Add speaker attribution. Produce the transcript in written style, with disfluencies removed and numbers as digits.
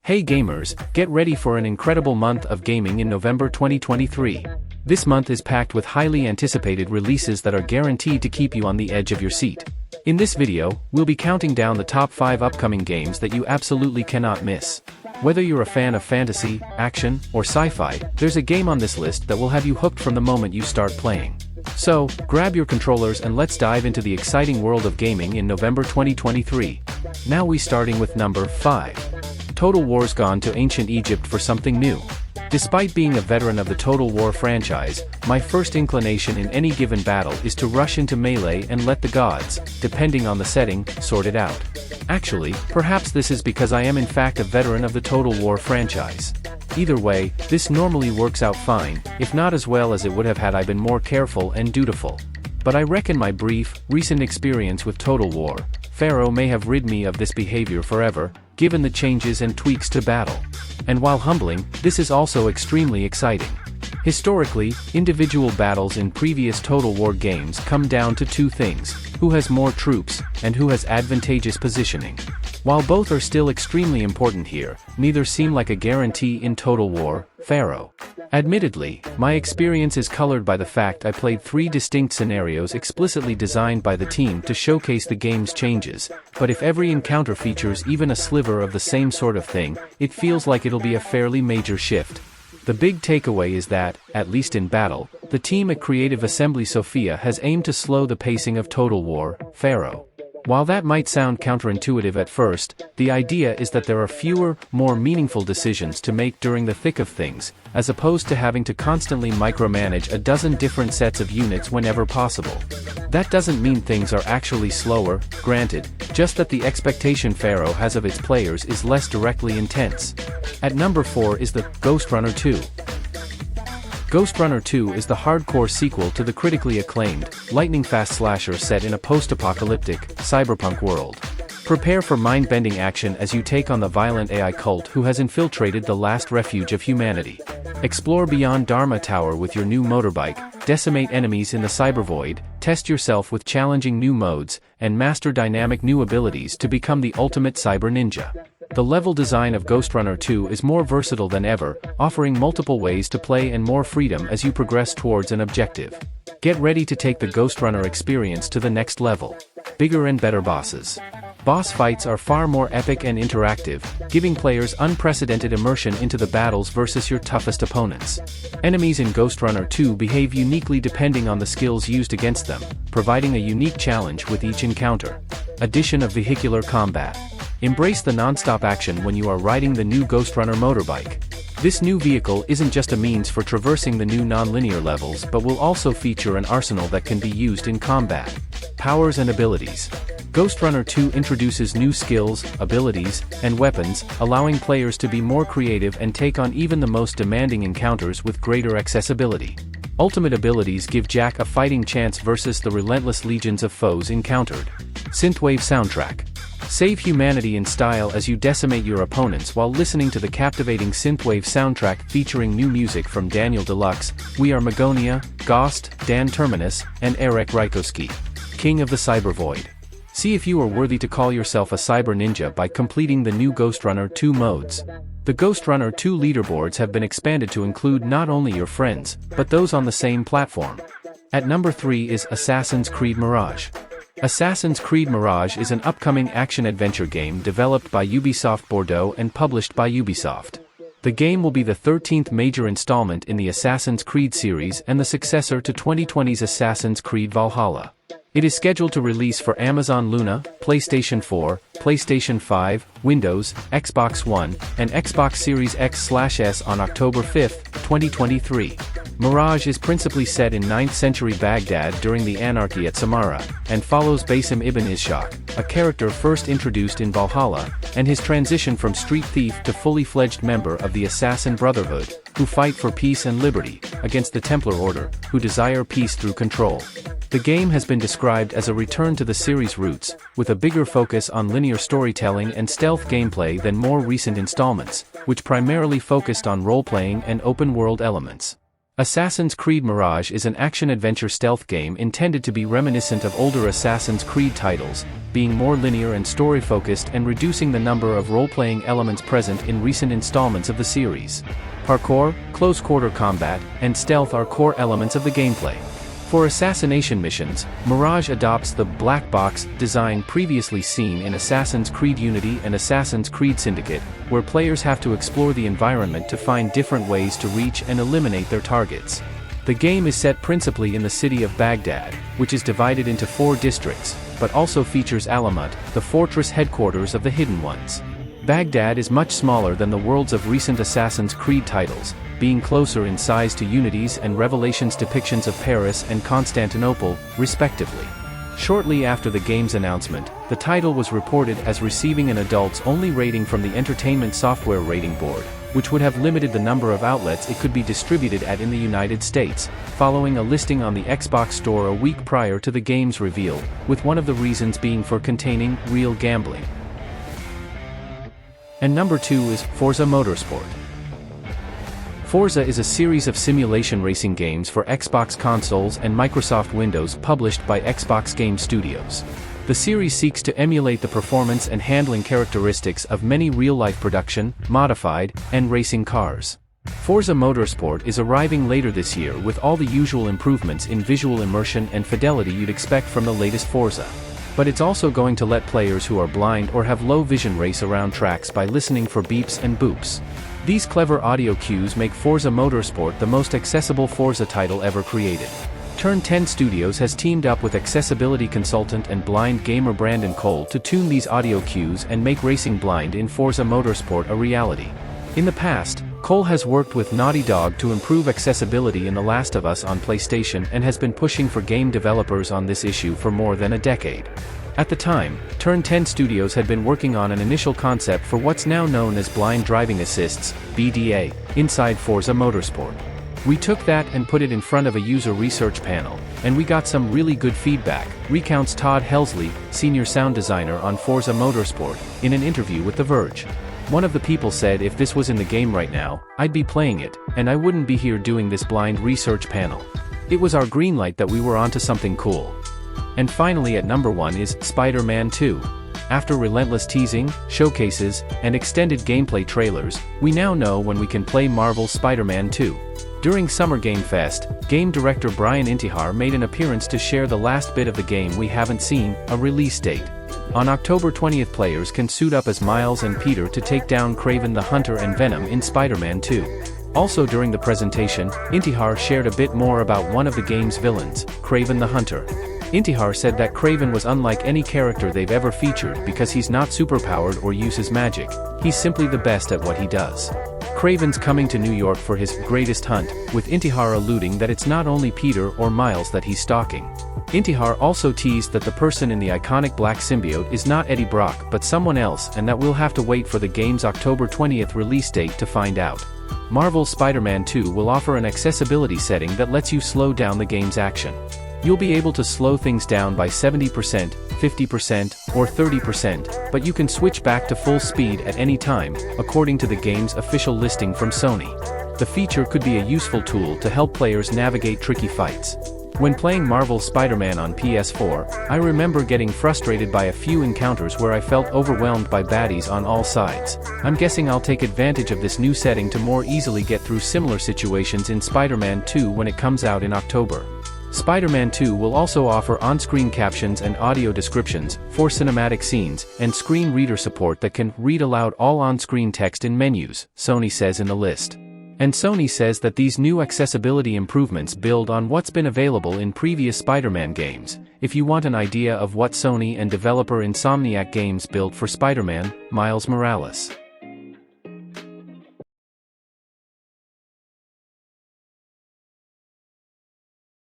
Speaker 1: Hey gamers, get ready for an incredible month of gaming in November 2023. This month is packed with highly anticipated releases that are guaranteed to keep you on the edge of your seat. In this video, we'll be counting down the top 5 upcoming games that you absolutely cannot miss. Whether you're a fan of fantasy, action, or sci-fi, there's a game on this list that will have you hooked from the moment you start playing. So, grab your controllers and let's dive into the exciting world of gaming in November 2023. Now we starting with number 5. Total War's gone to ancient Egypt for something new. Despite being a veteran of the Total War franchise, my first inclination in any given battle is to rush into melee and let the gods, depending on the setting, sort it out. Actually, perhaps this is because I am in fact a veteran of the Total War franchise. Either way, this normally works out fine, if not as well as it would have had I been more careful and dutiful. But I reckon my brief, recent experience with Total War, Pharaoh may have rid me of this behavior forever, given the changes and tweaks to battle. And while humbling, this is also extremely exciting. Historically, individual battles in previous Total War games come down to two things: who has more troops, and who has advantageous positioning. While both are still extremely important here, neither seem like a guarantee in Total War, Pharaoh. Admittedly, my experience is colored by the fact I played 3 distinct scenarios explicitly designed by the team to showcase the game's changes, but if every encounter features even a sliver of the same sort of thing, it feels like it'll be a fairly major shift. The big takeaway is that, at least in battle, the team at Creative Assembly Sophia has aimed to slow the pacing of Total War, Pharaoh. While that might sound counterintuitive at first, the idea is that there are fewer, more meaningful decisions to make during the thick of things, as opposed to having to constantly micromanage a dozen different sets of units whenever possible. That doesn't mean things are actually slower, granted, just that the expectation Pharaoh has of its players is less directly intense. At number 4 is the Ghost Runner 2. Ghost Runner 2 is the hardcore sequel to the critically acclaimed, lightning-fast slasher set in a post-apocalyptic, cyberpunk world. Prepare for mind-bending action as you take on the violent AI cult who has infiltrated the last refuge of humanity. Explore beyond Dharma Tower with your new motorbike, decimate enemies in the cyber void, test yourself with challenging new modes, and master dynamic new abilities to become the ultimate cyber ninja. The level design of Ghost Runner 2 is more versatile than ever, offering multiple ways to play and more freedom as you progress towards an objective. Get ready to take the Ghost Runner experience to the next level. Bigger and better bosses. Boss fights are far more epic and interactive, giving players unprecedented immersion into the battles versus your toughest opponents. Enemies in Ghost Runner 2 behave uniquely depending on the skills used against them, providing a unique challenge with each encounter. Addition of vehicular combat. Embrace the non-stop action when you are riding the new Ghost Runner motorbike. This new vehicle isn't just a means for traversing the new non-linear levels but will also feature an arsenal that can be used in combat. Powers and abilities. Ghost Runner 2 introduces new skills, abilities, and weapons, allowing players to be more creative and take on even the most demanding encounters with greater accessibility. Ultimate abilities give Jack a fighting chance versus the relentless legions of foes encountered. Synthwave soundtrack. Save humanity in style as you decimate your opponents while listening to the captivating synthwave soundtrack featuring new music from Daniel Deluxe, We Are Magonia, Ghost, Dan Terminus, and Eric Rykoski. King of the Cyber Void. See if you are worthy to call yourself a cyber ninja by completing the new Ghost Runner 2 modes. The Ghost Runner 2 leaderboards have been expanded to include not only your friends, but those on the same platform. At number 3 is Assassin's Creed Mirage. Assassin's Creed Mirage is an upcoming action-adventure game developed by Ubisoft Bordeaux and published by Ubisoft. The game will be the 13th major installment in the Assassin's Creed series and the successor to 2020's Assassin's Creed Valhalla. It is scheduled to release for Amazon Luna, PlayStation 4, PlayStation 5, Windows, Xbox One, and Xbox Series X/S on October 5, 2023. Mirage is principally set in 9th century Baghdad during the anarchy at Samarra, and follows Basim ibn Ishaq, a character first introduced in Valhalla, and his transition from street thief to fully fledged member of the Assassin Brotherhood, who fight for peace and liberty, against the Templar Order, who desire peace through control. The game has been described as a return to the series' roots, with a bigger focus on linear storytelling and stealth gameplay than more recent installments, which primarily focused on role-playing and open-world elements. Assassin's Creed Mirage is an action-adventure stealth game intended to be reminiscent of older Assassin's Creed titles, being more linear and story-focused and reducing the number of role-playing elements present in recent installments of the series. Parkour, close-quarter combat, and stealth are core elements of the gameplay. For assassination missions, Mirage adopts the black box design previously seen in Assassin's Creed Unity and Assassin's Creed Syndicate, where players have to explore the environment to find different ways to reach and eliminate their targets. The game is set principally in the city of Baghdad, which is divided into 4 districts, but also features Alamut, the fortress headquarters of the Hidden Ones. Baghdad is much smaller than the worlds of recent Assassin's Creed titles, being closer in size to Unity's and Revelation's depictions of Paris and Constantinople, respectively. Shortly after the game's announcement, the title was reported as receiving an adults-only rating from the Entertainment Software Rating Board, which would have limited the number of outlets it could be distributed at in the United States, following a listing on the Xbox Store a week prior to the game's reveal, with one of the reasons being for containing real gambling. And number 2 is Forza Motorsport. Forza is a series of simulation racing games for Xbox consoles and Microsoft Windows published by Xbox Game Studios. The series seeks to emulate the performance and handling characteristics of many real-life production, modified, and racing cars. Forza Motorsport is arriving later this year with all the usual improvements in visual immersion and fidelity you'd expect from the latest Forza. But it's also going to let players who are blind or have low vision race around tracks by listening for beeps and boops. These clever audio cues make Forza Motorsport the most accessible Forza title ever created. Turn 10 Studios has teamed up with accessibility consultant and blind gamer Brandon Cole to tune these audio cues and make racing blind in Forza Motorsport a reality. In the past, Cole has worked with Naughty Dog to improve accessibility in The Last of Us on PlayStation and has been pushing for game developers on this issue for more than a decade. At the time, Turn 10 Studios had been working on an initial concept for what's now known as Blind Driving Assists, BDA, inside Forza Motorsport. We took that and put it in front of a user research panel, and we got some really good feedback, recounts Todd Helsley, senior sound designer on Forza Motorsport, in an interview with The Verge. One of the people said if this was in the game right now, I'd be playing it, and I wouldn't be here doing this blind research panel. It was our green light that we were onto something cool. And finally at number 1 is Spider-Man 2. After relentless teasing, showcases, and extended gameplay trailers, we now know when we can play Marvel's Spider-Man 2. During Summer Game Fest, game director Brian Intihar made an appearance to share the last bit of the game we haven't seen, a release date. On October 20th, players can suit up as Miles and Peter to take down Kraven the Hunter and Venom in Spider-Man 2. Also during the presentation, Intihar shared a bit more about one of the game's villains, Kraven the Hunter. Intihar said that Kraven was unlike any character they've ever featured because he's not superpowered or uses magic, he's simply the best at what he does. Kraven's coming to New York for his greatest hunt, with Intihar alluding that it's not only Peter or Miles that he's stalking. Intihar also teased that the person in the iconic black symbiote is not Eddie Brock but someone else, and that we'll have to wait for the game's October 20th release date to find out. Marvel's Spider-Man 2 will offer an accessibility setting that lets you slow down the game's action. You'll be able to slow things down by 70%, 50%, or 30%, but you can switch back to full speed at any time, according to the game's official listing from Sony. The feature could be a useful tool to help players navigate tricky fights. When playing Marvel's Spider-Man on PS4, I remember getting frustrated by a few encounters where I felt overwhelmed by baddies on all sides. I'm guessing I'll take advantage of this new setting to more easily get through similar situations in Spider-Man 2 when it comes out in October. Spider-Man 2 will also offer on-screen captions and audio descriptions for cinematic scenes, and screen reader support that can read aloud all on-screen text in menus, Sony says in the list. And Sony says that these new accessibility improvements build on what's been available in previous Spider-Man games. If you want an idea of what Sony and developer Insomniac Games built for Spider-Man, Miles Morales.